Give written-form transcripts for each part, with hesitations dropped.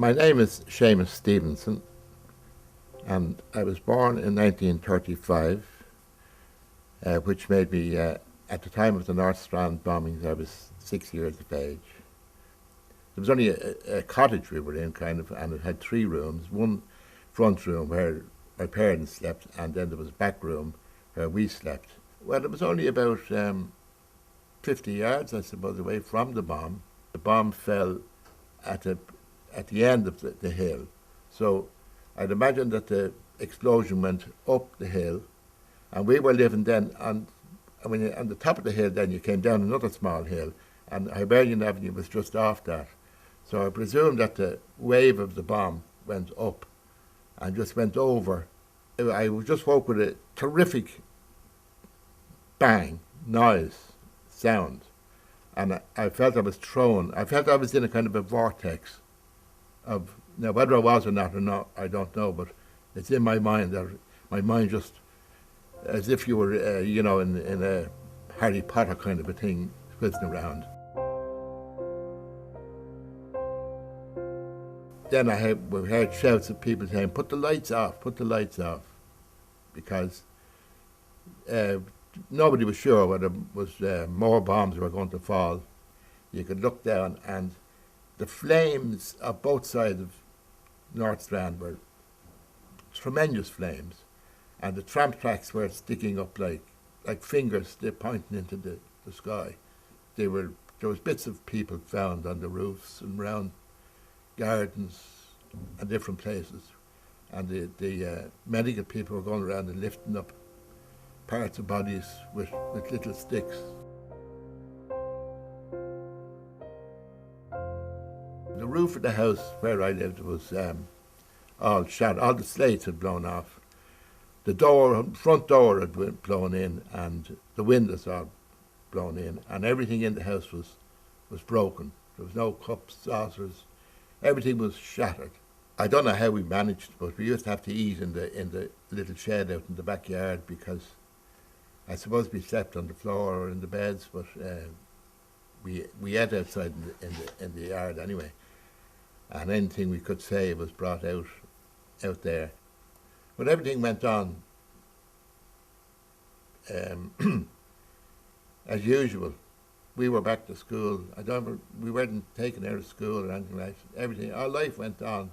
My name is Seamus Stephenson, and I was born in 1935, which made me, at the time of the North Strand bombings, I was 6 years of age. There was only a cottage we were in, kind of, and it had 3 rooms. One front room where my parents slept, and then there was a back room where we slept. Well, it was only about 50 yards, I suppose, away from the bomb. The bomb fell at the end of the hill. So I'd imagine that the explosion went up the hill, and we were living then on the top of the hill. Then you came down another small hill, and Hibernian Avenue was just off that. So I presume that the wave of the bomb went up and just went over. I was just woke with a terrific bang, noise, sound, and I felt I was thrown. I felt I was in a kind of a vortex of, now whether I was or not, I don't know, but it's in my mind that my mind just, as if you were, in a Harry Potter kind of a thing, twisting around. Then we heard shouts of people saying, put the lights off, because nobody was sure whether more bombs were going to fall. You could look down, and the flames of both sides of North Strand were tremendous flames, and the tram tracks were sticking up like fingers pointing into the sky. There was bits of people found on the roofs and round gardens and different places, and the medical people were going around and lifting up parts of bodies with little sticks. The roof of the house where I lived was all shot. All the slates had blown off. The front door had been blown in, and the windows all blown in, and everything in the house was broken. There was no cups, saucers. Everything was shattered. I don't know how we managed, but we used to have to eat in the little shed out in the backyard, because I suppose we slept on the floor or in the beds, but we ate outside in the yard anyway. And anything we could save was brought out there. But everything went on as usual. We were back to school. We weren't taken out of school or anything like that. Everything, our life went on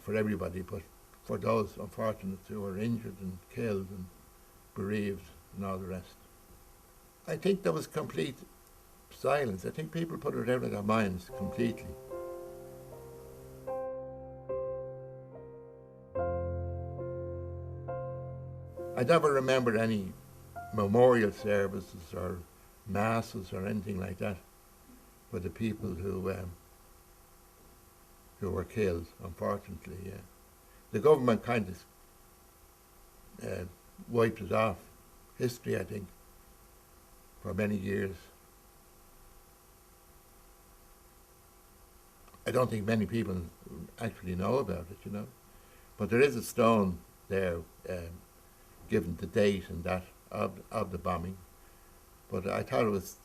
for everybody, but for those unfortunate who were injured and killed and bereaved and all the rest. I think there was complete silence. I think people put it out of their minds completely. I never remember any memorial services or masses or anything like that for the people who were killed, unfortunately. Yeah. The government kind of wiped it off history, I think, for many years. I don't think many people actually know about it, But there is a stone there given the date and that of the bombing. But I thought it was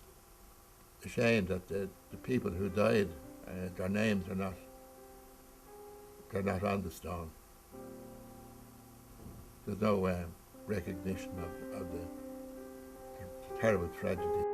a shame that the people who died, their names are not on the stone. There's no recognition of the terrible tragedy.